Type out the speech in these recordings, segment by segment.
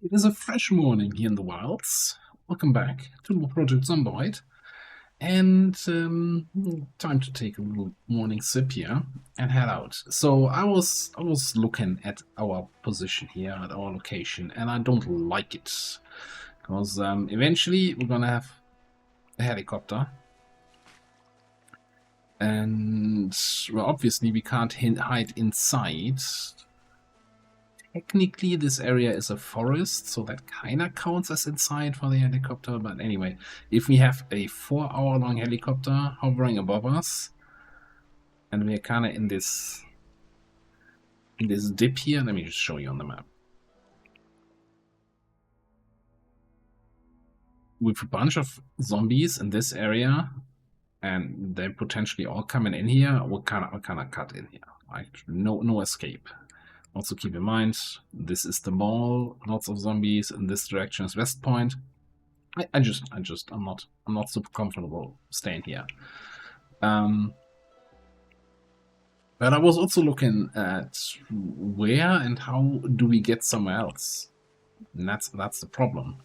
It is a fresh morning here in the wilds. Welcome back to more Project Zomboid. And time to take a little morning sip here and head out. So I was looking at our position here, at our location, and I don't like it. Because eventually we're gonna have a helicopter. And well, obviously we can't hide inside. Technically, this area is a forest, so that kind of counts as inside for the helicopter. But anyway, if we have a 4-hour-long helicopter hovering above us, and we're kind of in this dip here, let me just show you on the map. With a bunch of zombies in this area, and they're potentially all coming in here, we're kind of cut in here. Right? No escape. Also keep in mind, this is the mall, lots of zombies. In this direction is West Point. I'm not super comfortable staying here. But I was also looking at where and how do we get somewhere else. And that's the problem.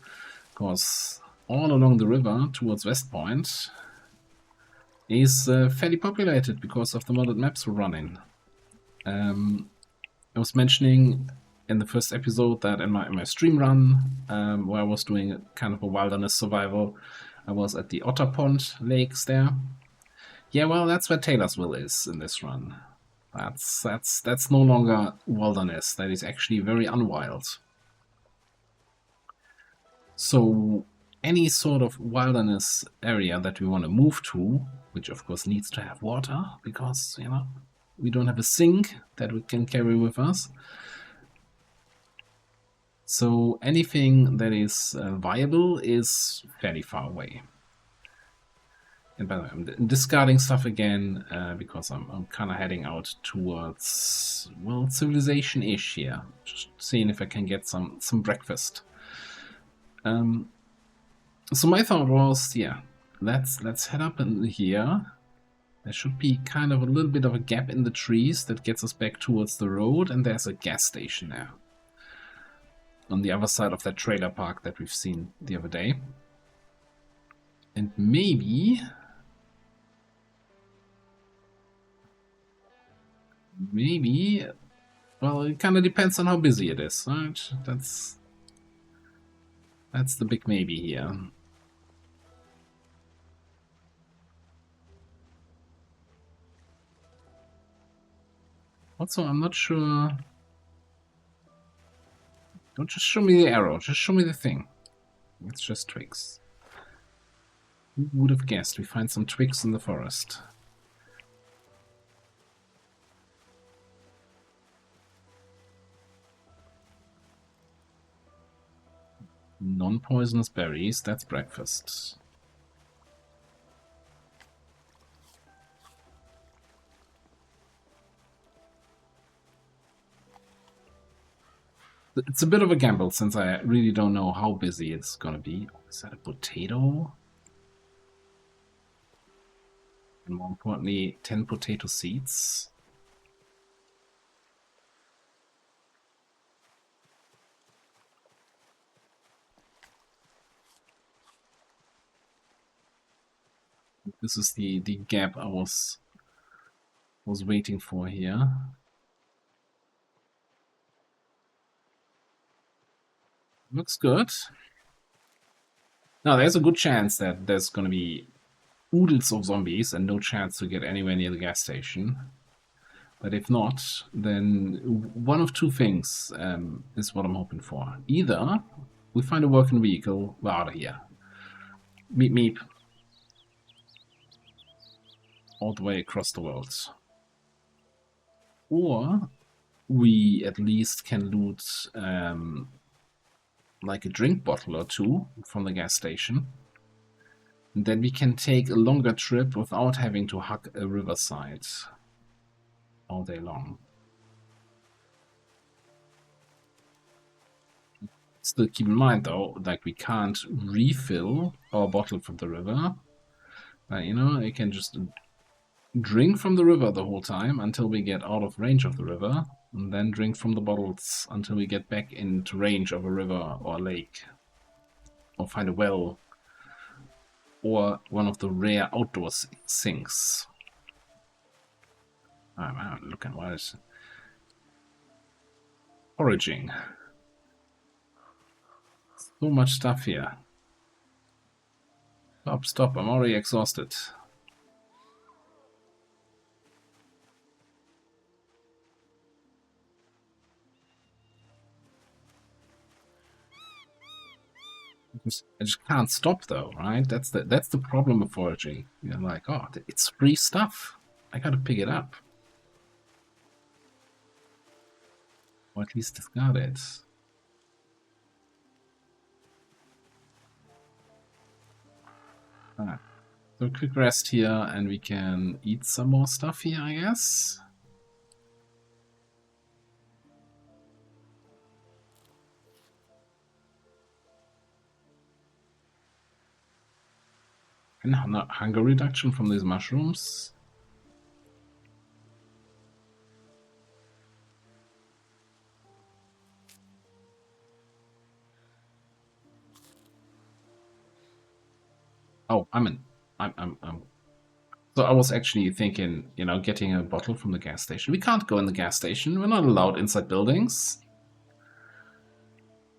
Because all along the river towards West Point is fairly populated because of the modded maps we're running. I was mentioning in the first episode that in my stream run, where I was doing kind of a wilderness survival, I was at the Otter Pond lakes there. Yeah, well, that's where Taylorsville is in this run. That's no longer wilderness. That is actually very unwild. So any sort of wilderness area that we want to move to, which of course needs to have water, because, you know, we don't have a sink that we can carry with us. So anything that is viable is fairly far away. And by the way, I'm discarding stuff again because I'm kind of heading out towards, well, civilization-ish here. Just seeing if I can get some breakfast. So my thought was, yeah, let's head up in here. There should be kind of a little bit of a gap in the trees that gets us back towards the road, and there's a gas station there. On the other side of that trailer park that we've seen the other day. And maybe... well, it kind of depends on how busy it is, right? That's the big maybe here. Also, I'm not sure... Don't just show me the arrow, just show me the thing. It's just twigs. Who would have guessed we find some twigs in the forest? Non-poisonous berries, that's breakfast. It's a bit of a gamble since I really don't know how busy it's gonna be. Is that a potato? And more importantly, 10 potato seeds. This is the gap I was waiting for here. Looks good. Now, there's a good chance that there's going to be oodles of zombies and no chance to get anywhere near the gas station. But if not, then one of two things is what I'm hoping for. Either we find a working vehicle, we're out of here. Meep meep. All the way across the world. Or we at least can loot like a drink bottle or two from the gas station. And then we can take a longer trip without having to hug a riverside all day long. Still keep in mind though, like we can't refill our bottle from the river. But you know, you can just drink from the river the whole time until we get out of range of the river. And then drink from the bottles until we get back into range of a river or a lake. Or find a well. Or one of the rare outdoor sinks. Oh, wow, look at what is Foraging. So much stuff here. Stop, I'm already exhausted. I just can't stop though, right? That's the problem with foraging. You're like, oh, it's free stuff. I gotta pick it up. Or at least discard it. Ah. So a quick rest here and we can eat some more stuff here, I guess. And hunger reduction from these mushrooms. Oh, I'm So I was actually thinking, you know, getting a bottle from the gas station. We can't go in the gas station. We're not allowed inside buildings.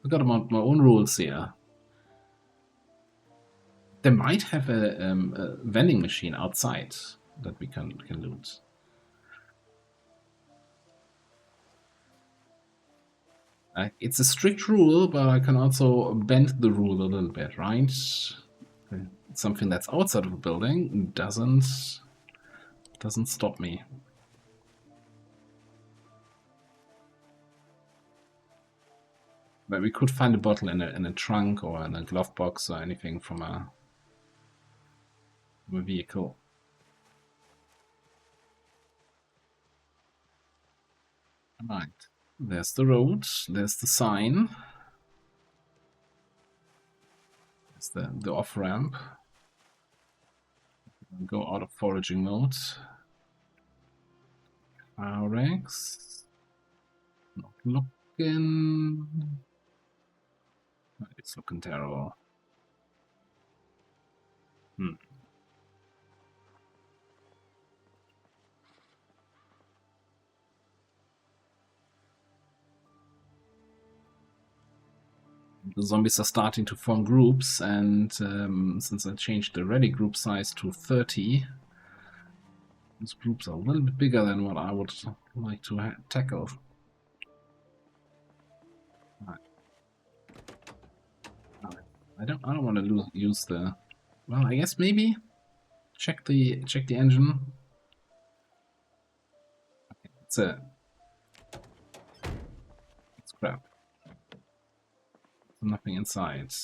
I've got my own rules here. They might have a vending machine outside that we can loot. It's a strict rule, but I can also bend the rule a little bit, right? Something that's outside of a building doesn't stop me. But we could find a bottle in a trunk or in a glove box or anything from a vehicle. Right. There's the road. There's the sign. There's the off ramp. Go out of foraging mode. RX. Not looking. It's looking terrible. The zombies are starting to form groups, and since I changed the ready group size to 30, these groups are a little bit bigger than what I would like to tackle. Right. I don't want to use the. Well, I guess maybe check the engine. Okay, it's crap. Nothing inside.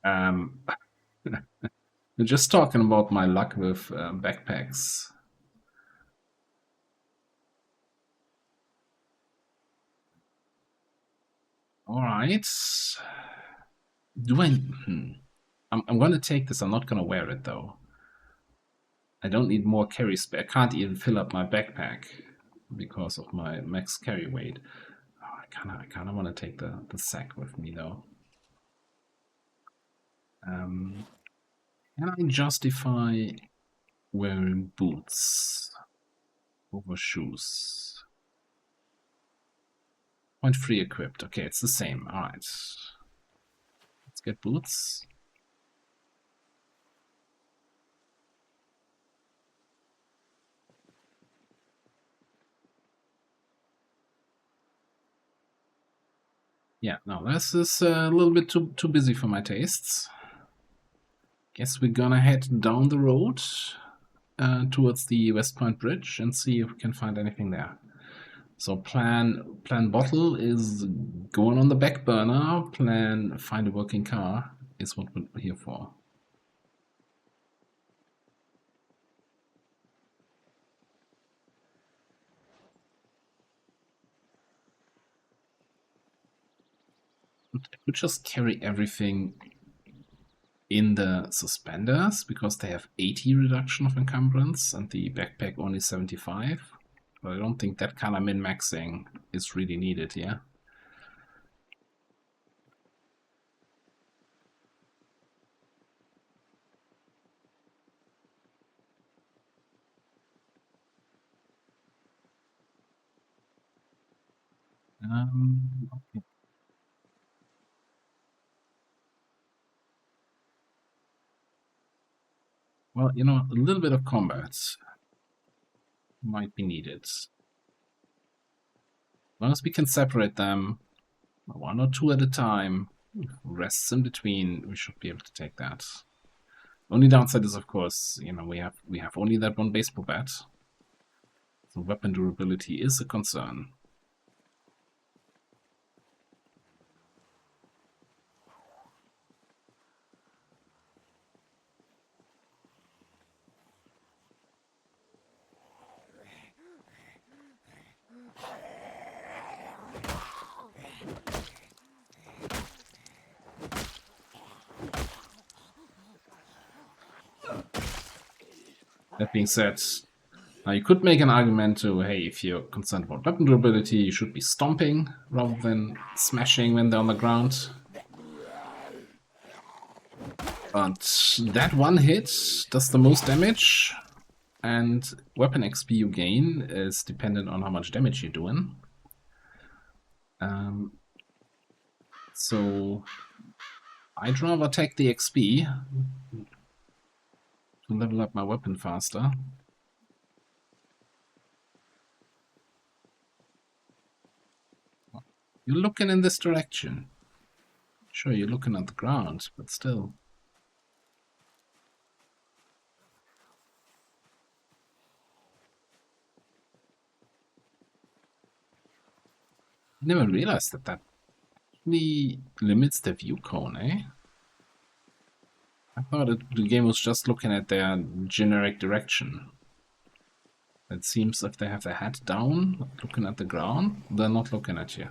We're just talking about my luck with backpacks. All right. Do I? I'm going to take this. I'm not going to wear it though. I don't need more carry space. I can't even fill up my backpack because of my max carry weight. Oh, I kind of want to take the sack with me though. Can I justify wearing boots over shoes? Point 3 equipped. Okay, it's the same. All right. Let's get boots. Yeah, no, this is a little bit too busy for my tastes. Guess we're gonna head down the road towards the West Point Bridge and see if we can find anything there. So plan bottle is going on the back burner. Plan find a working car is what we're here for. I could just carry everything in the suspenders because they have 80 reduction of encumbrance and the backpack only 75. But I don't think that kind of min-maxing is really needed here. Okay. Well, you know, a little bit of combat might be needed. As long as we can separate them, one or two at a time, rests in between, we should be able to take that. Only downside is, of course, you know, we have only that one baseball bat. So weapon durability is a concern. That being said, now you could make an argument to, hey, if you're concerned about weapon durability, you should be stomping rather than smashing when they're on the ground. But that one hit does the most damage, and weapon XP you gain is dependent on how much damage you're doing. So I'd rather take the XP to level up my weapon faster. You're looking in this direction. Sure, you're looking at the ground, but still. I never realized that actually limits the view cone, eh? I thought the game was just looking at their generic direction. It seems if they have their head down, looking at the ground, they're not looking at you.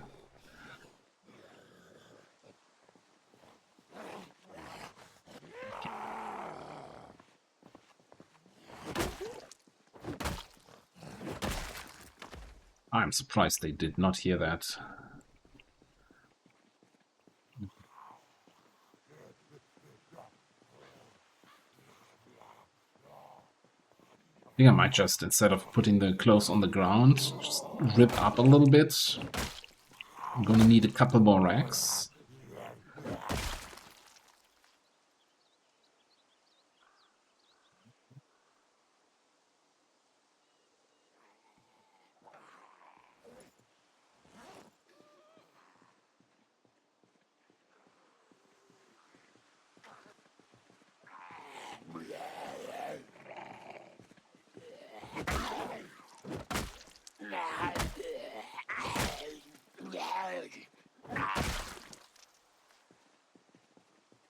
I'm surprised they did not hear that. I think I might just, instead of putting the clothes on the ground, just rip up a little bit. I'm gonna need a couple more racks.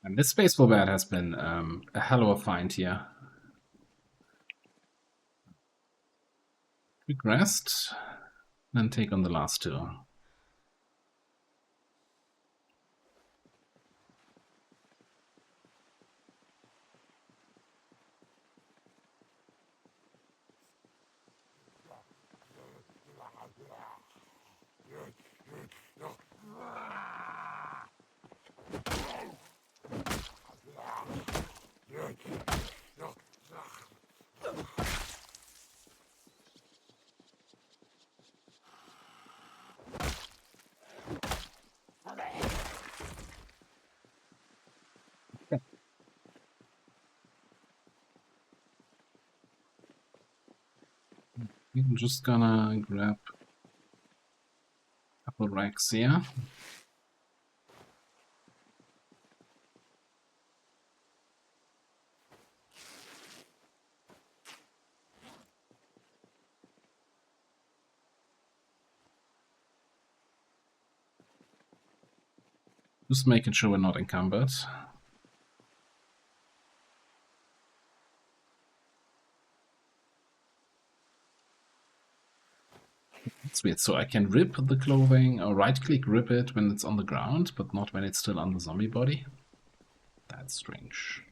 And this baseball bat has been a hell of a find here. Quick rest, then take on the last two. I'm just gonna grab a couple racks here. Just making sure we're not encumbered. It's weird, so I can rip the clothing, or right-click rip it when it's on the ground, but not when it's still on the zombie body. That's strange.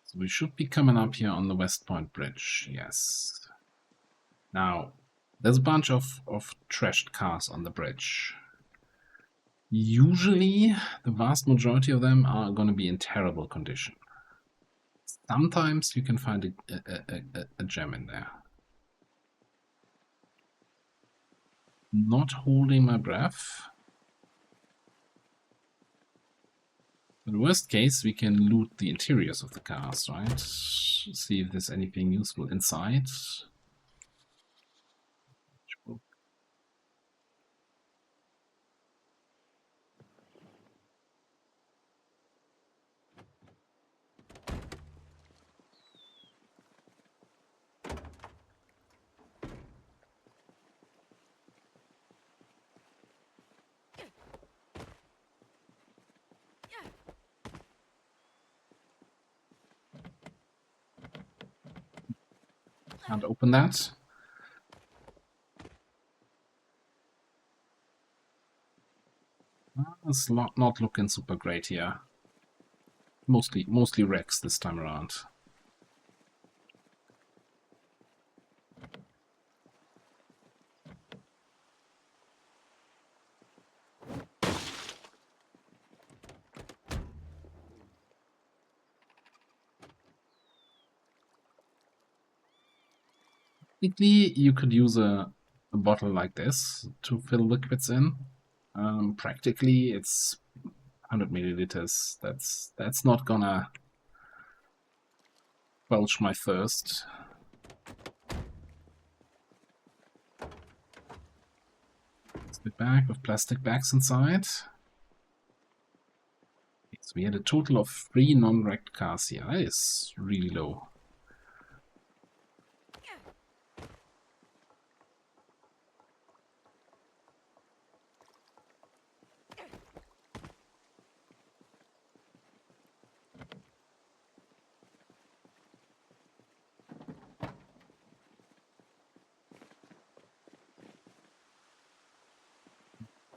So we should be coming up here on the West Point Bridge, yes. Now, there's a bunch of trashed cars on the bridge. Usually, the vast majority of them are going to be in terrible condition. Sometimes you can find a gem in there. Not holding my breath. In the worst case, we can loot the interiors of the cars, right? See if there's anything useful inside. Can't open that. It's not looking super great here. Mostly wrecks this time around. Technically, you could use a bottle like this to fill liquids in. Practically, it's 100 milliliters. That's not gonna quench my thirst. It's the bag with plastic bags inside. So we had a total of 3 non-wrecked cars here. That is really low.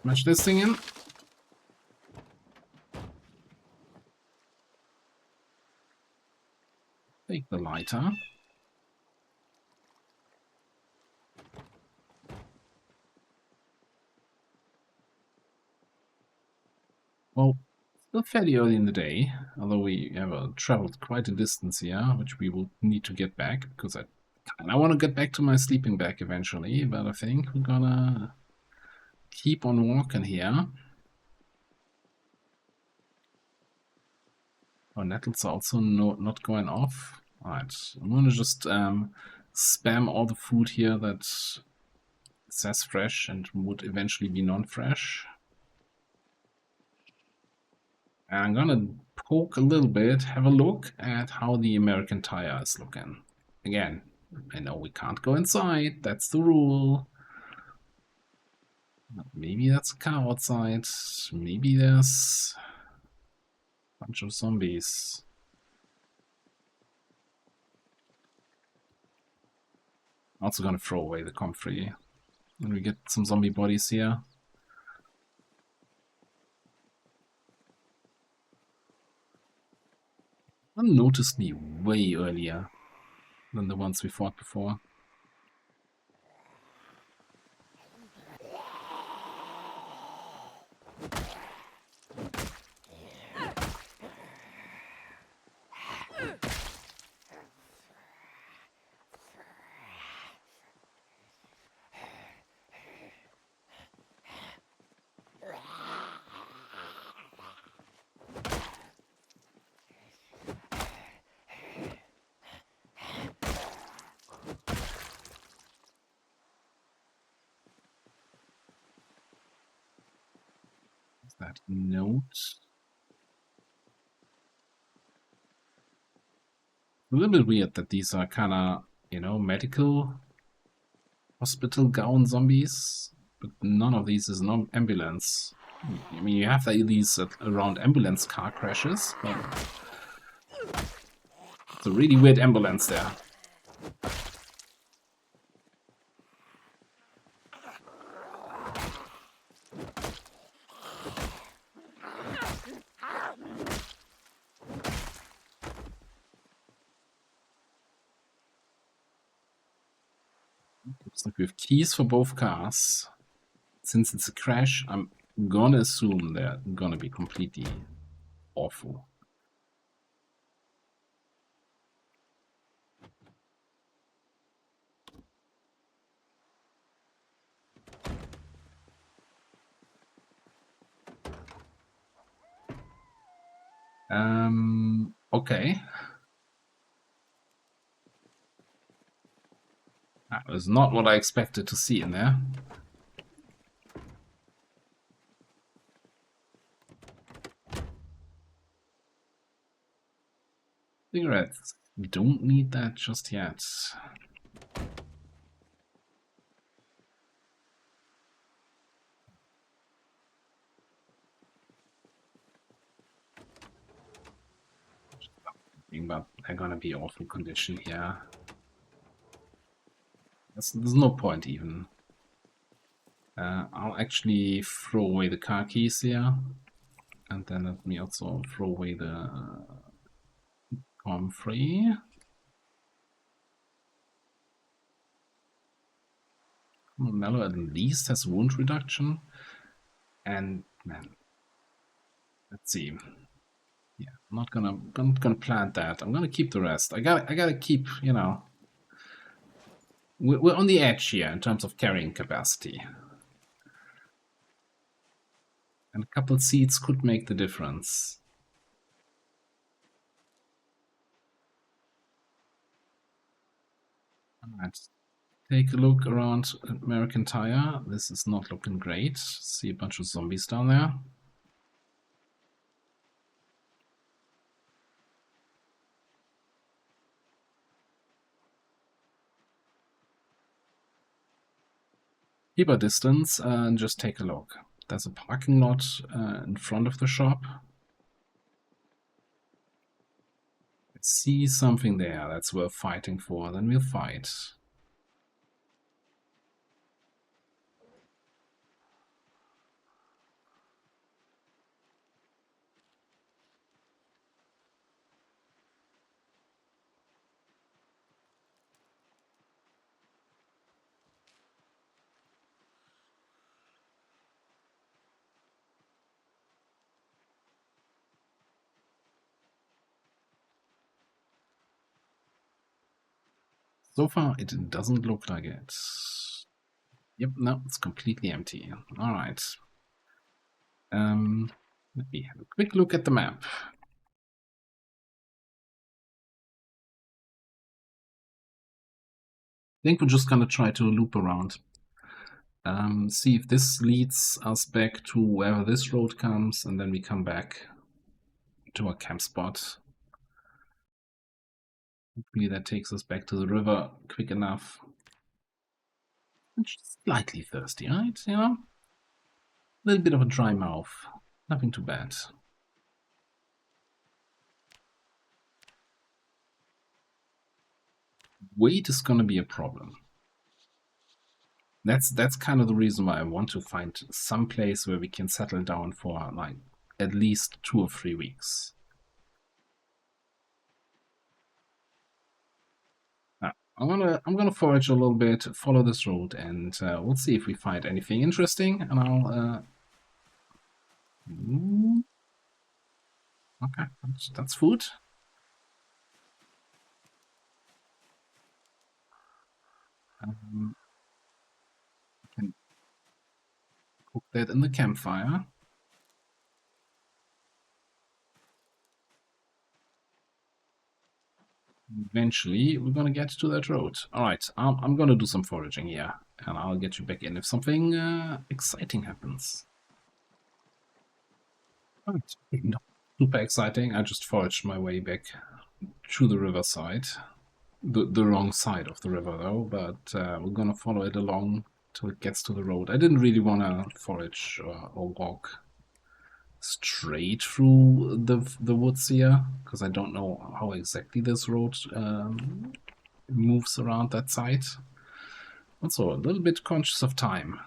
Smash this thing in. Take the lighter. Well, still fairly early in the day, although we have traveled quite a distance here, which we will need to get back, because I want to get back to my sleeping bag eventually, but I think we're gonna keep on walking here. Oh, nettles are also not going off. Alright, I'm gonna just spam all the food here that says fresh and would eventually be non-fresh. I'm gonna poke a little bit, have a look at how the American tire is looking. Again, I know we can't go inside, that's the rule. Maybe that's a car outside, maybe there's a bunch of zombies. Also gonna throw away the comfrey when we get some zombie bodies here. One noticed me way earlier than the ones we fought before. That note. A little bit weird that these are kind of, medical hospital gown zombies, but none of these is an ambulance. I mean, you have these around ambulance car crashes, but it's a really weird ambulance there. Looks like we have keys for both cars. Since it's a crash, I'm gonna assume they're gonna be completely awful. Okay. That was not what I expected to see in there. Cigarettes. We don't need that just yet. But they're gonna be awful condition here. There's no point even. I'll actually throw away the car keys here. And then let me also throw away the comfrey. Mellow at least has wound reduction. And man, let's see. Yeah, I'm not gonna plant that. I'm gonna keep the rest. I gotta keep, you know. We're on the edge here in terms of carrying capacity. And a couple seeds could make the difference. Alright. Take a look around American Tire. This is not looking great. See a bunch of zombies down there. Keep a distance and just take a look. There's a parking lot in front of the shop. I see something there that's worth fighting for, then we'll fight. So far, it doesn't look like it. Yep, no, it's completely empty. All right. Let me have a quick look at the map. I think we're just gonna try to loop around. See if this leads us back to wherever this road comes, and then we come back to our camp spot. Hopefully that takes us back to the river quick enough. I'm just slightly thirsty, right? You know? A little bit of a dry mouth. Nothing too bad. Weight is gonna be a problem. That's kind of the reason why I want to find some place where we can settle down for like at least 2 or 3 weeks. I'm gonna forage a little bit, follow this road, and we'll see if we find anything interesting. And I'll okay, that's food. I can cook that in the campfire. Eventually, we're gonna get to that road. All right, I'm gonna do some foraging here, and I'll get you back in if something exciting happens. Right. Not super exciting. I just foraged my way back to the riverside. the wrong side of the river though, but we're gonna follow it along till it gets to the road. I didn't really want to forage or walk straight through the woods here, because I don't know how exactly this road moves around that side. Also, a little bit conscious of time.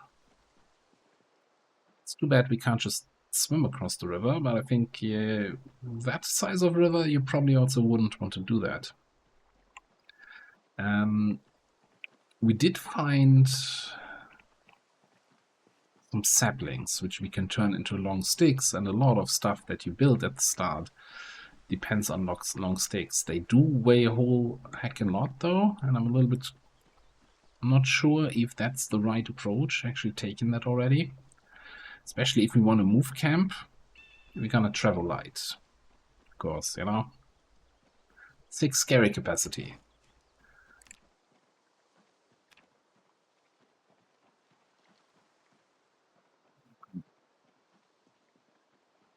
It's too bad we can't just swim across the river, but I think that size of river, you probably also wouldn't want to do that. We did find some saplings, which we can turn into long sticks, and a lot of stuff that you build at the start depends on long sticks. They do weigh a whole heckin' lot though, and I'm a little bit not sure if that's the right approach, actually taking that already. Especially if we want to move camp, we're gonna travel light. Of course, you know. 6 carry capacity.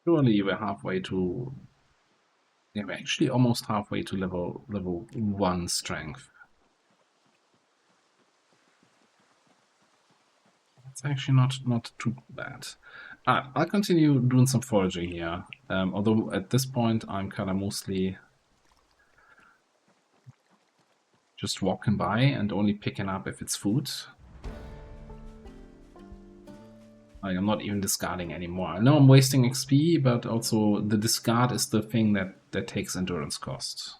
Surely we're halfway to... Yeah, we're actually almost halfway to level 1 strength. It's actually not too bad. I'll continue doing some foraging here. Although at this point I'm kind of mostly just walking by and only picking up if it's food. Like, I'm not even discarding anymore. I know I'm wasting XP, but also the discard is the thing that takes endurance cost.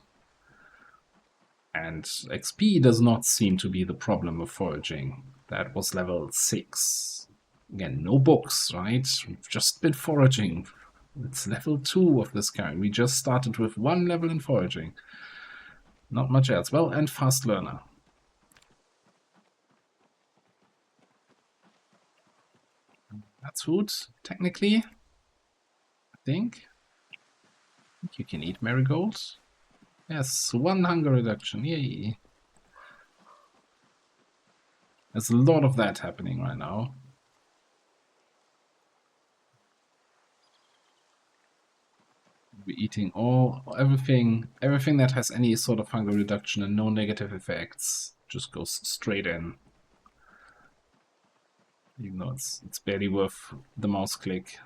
And XP does not seem to be the problem of foraging. That was level 6. Again, no books, right? We've just been foraging. It's level 2 of this kind. We just started with 1 level in foraging. Not much else. Well, and fast learner. That's food, technically. I think you can eat marigolds. Yes, 1 hunger reduction. Yay. There's a lot of that happening right now. We're eating everything that has any sort of hunger reduction and no negative effects just goes straight in. Even though it's barely worth the mouse click.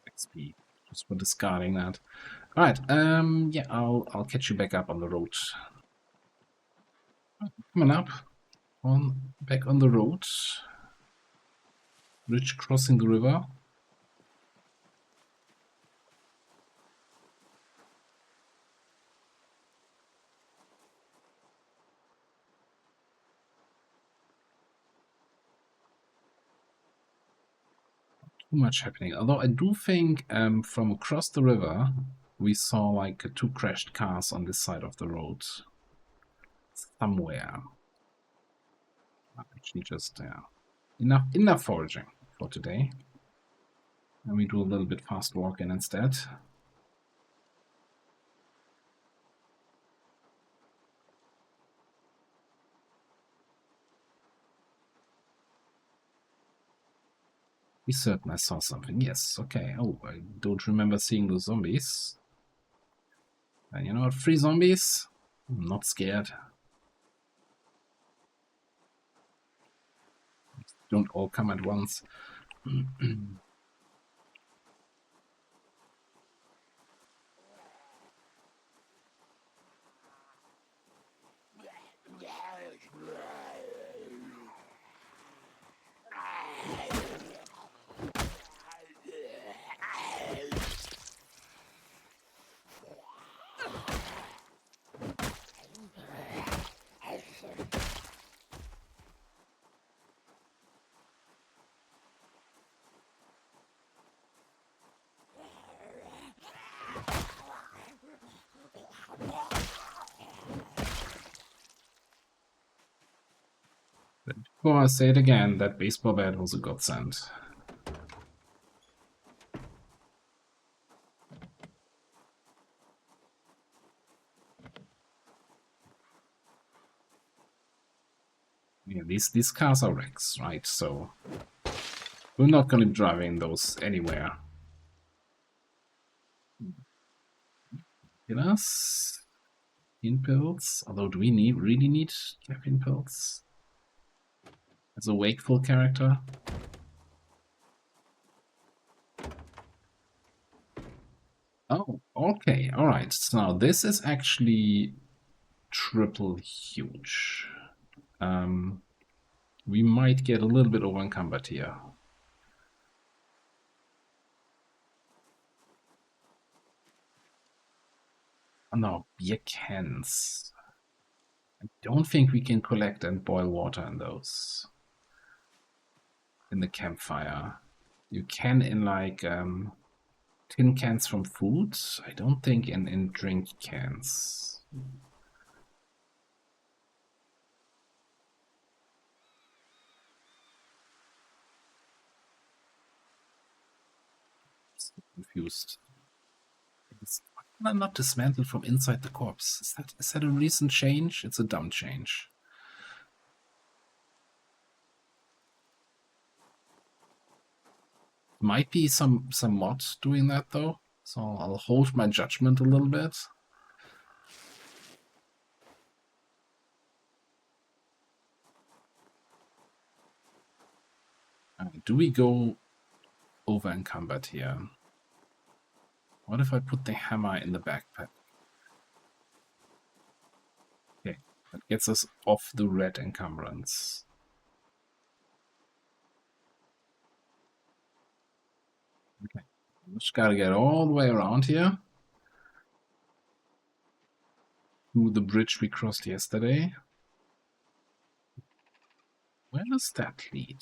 XP just for discarding that. All right, yeah, I'll catch you back up on the road. Coming up back on the road. Bridge crossing the river. Too much happening. Although I do think from across the river we saw like 2 crashed cars on this side of the road somewhere. Actually, just enough foraging for today. And we do a little bit fast walking instead. Be certain I saw something. Yes, okay. Oh, I don't remember seeing those zombies. And you know what? 3 zombies? I'm not scared. Don't all come at once. Before I say it again, that baseball bat was a godsend. Yeah, these cars are wrecks, right? So we're not going to be driving those anywhere. Get us caffeine pills. Although, do we really need caffeine pills as a wakeful character? Oh, okay, all right. So now this is actually triple huge. We might get a little bit over encumbered here. Oh, no, beer cans. I don't think we can collect and boil water in those. In the campfire. You can in like tin cans from food. I don't think in drink cans. So confused. Why can I not dismantle from inside the corpse? Is that a recent change? It's a dumb change. Might be some mod doing that though. So I'll hold my judgment a little bit. Do we go over encumbered here? What if I put the hammer in the backpack? Okay, that gets us off the red encumbrance. Okay, just gotta get all the way around here to the bridge we crossed yesterday. Where does that lead?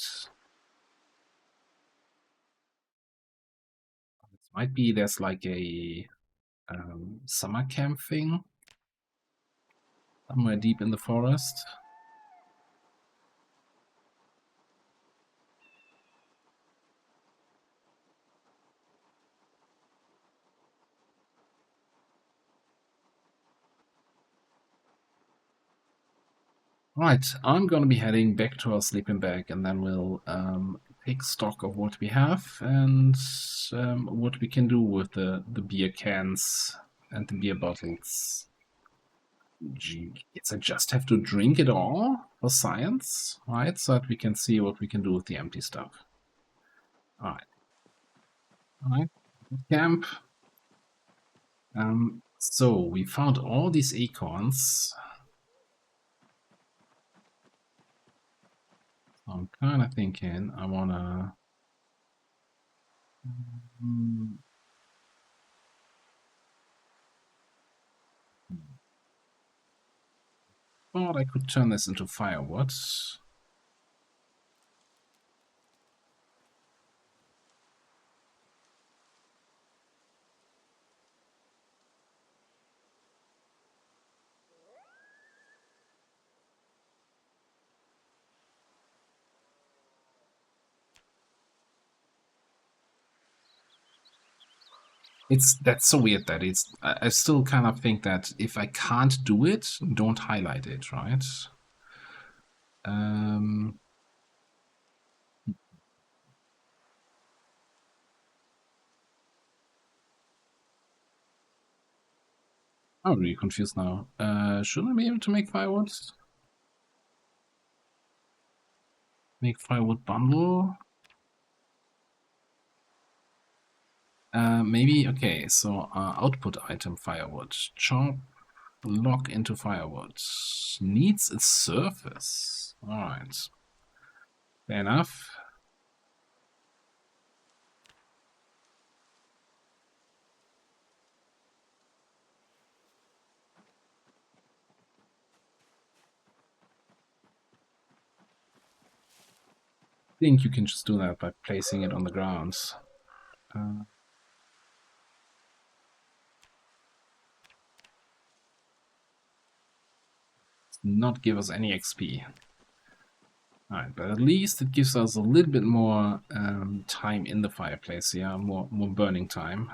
It might be there's like a summer camp thing somewhere deep in the forest. Right, I'm gonna be heading back to our sleeping bag, and then we'll take stock of what we have and what we can do with the beer cans and the beer bottles. Gee, guess I just have to drink it all for science, right? So that we can see what we can do with the empty stuff. All right, camp. So we found all these acorns. So I'm kind of thinking I wanna. Thought I could turn this into firewood. That's so weird that I still kind of think that if I can't do it, don't highlight it, right? Um, I'm really confused now. Shouldn't I be able to make firewood? Make firewood bundle? Maybe, okay, so output item firewood. Chop, lock into firewood. Needs a surface. Alright. Fair enough. I think you can just do that by placing it on the ground. Not give us any XP. Alright, but at least it gives us a little bit more time in the fireplace here, more burning time.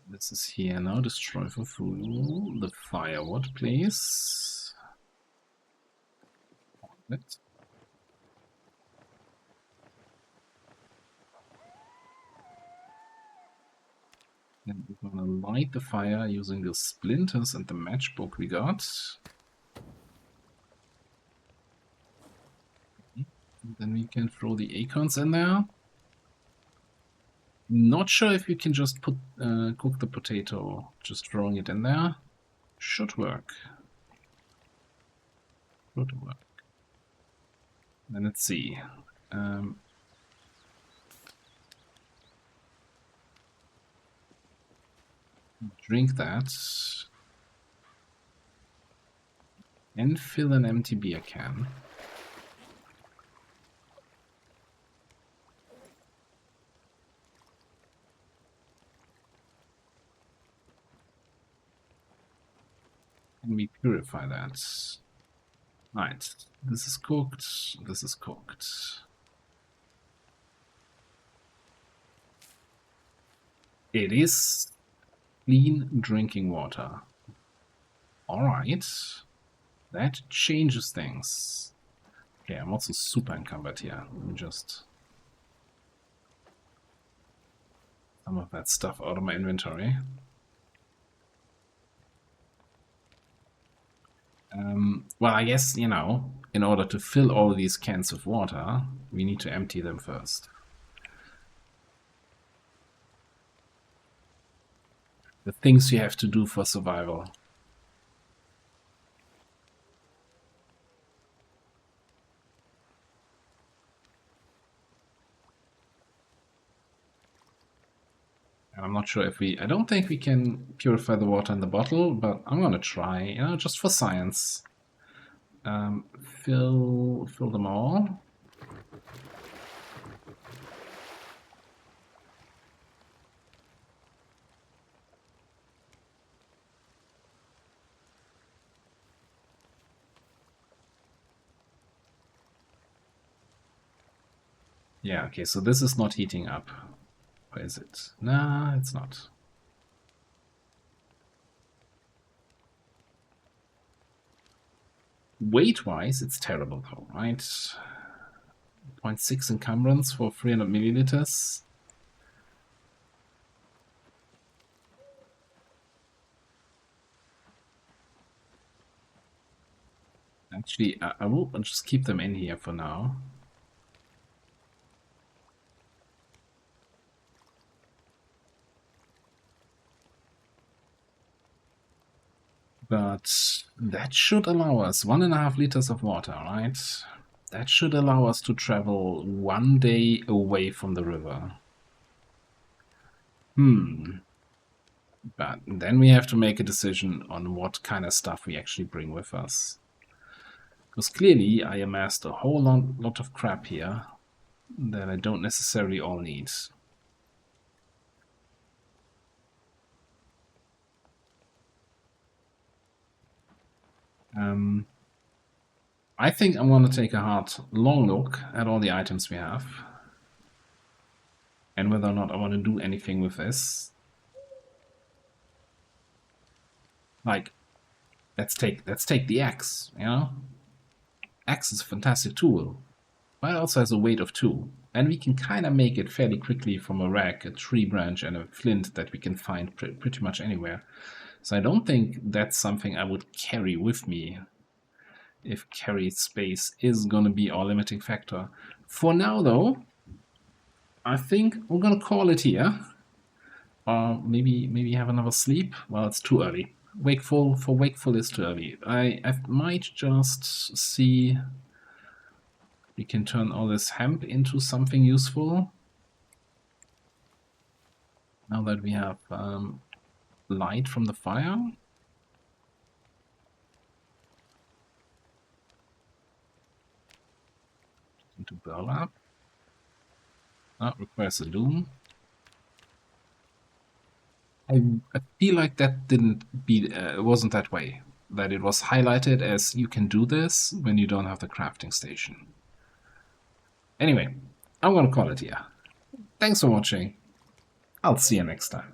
This is here now, destroy for food. The firewood, please. And we're gonna light the fire using the splinters and the matchbook we got. And then we can throw the acorns in there. Not sure if you can just put cook the potato, just throwing it in there. Should work. Should work. Then let's see. Drink that. And fill an empty beer can. And we purify that. Right, this is cooked, this is cooked. It is clean drinking water. Alright, that changes things. Okay, I'm also super encumbered here. Let me just... some of that stuff out of my inventory. Well, I guess, you know, in order to fill all these cans of water, we need to empty them first. The things you have to do for survival. And I'm not sure if we... I don't think we can purify the water in the bottle, but I'm gonna try, you know, just for science. Fill them all. Yeah, okay, so this is not heating up. Or is it? Nah, it's not. Weight-wise, it's terrible though, right? 0.6 encumbrance for 300 milliliters. Actually, I will just keep them in here for now. But that should allow us 1.5 liters of water, right? That should allow us to travel 1 day away from the river. But then we have to make a decision on what kind of stuff we actually bring with us. Because clearly I amassed a whole lot of crap here that I don't necessarily all need. I think I'm going to take a hard, long look at all the items we have. And whether or not I want to do anything with this. Like, let's take the axe, you know? Axe is a fantastic tool. But it also has a weight of 2. And we can kind of make it fairly quickly from a rack, a tree branch, and a flint that we can find pretty much anywhere. So I don't think that's something I would carry with me if carry space is going to be our limiting factor. For now, though, I think we're going to call it here. Or maybe have another sleep. Well, it's too early. Wakeful is too early. I might just see... we can turn all this hemp into something useful. Now that we have light from the fire. Into burlap. That requires a loom. I feel like that wasn't that way. That it was highlighted as you can do this when you don't have the crafting station. Anyway, I'm gonna call it here. Thanks for watching. I'll see you next time.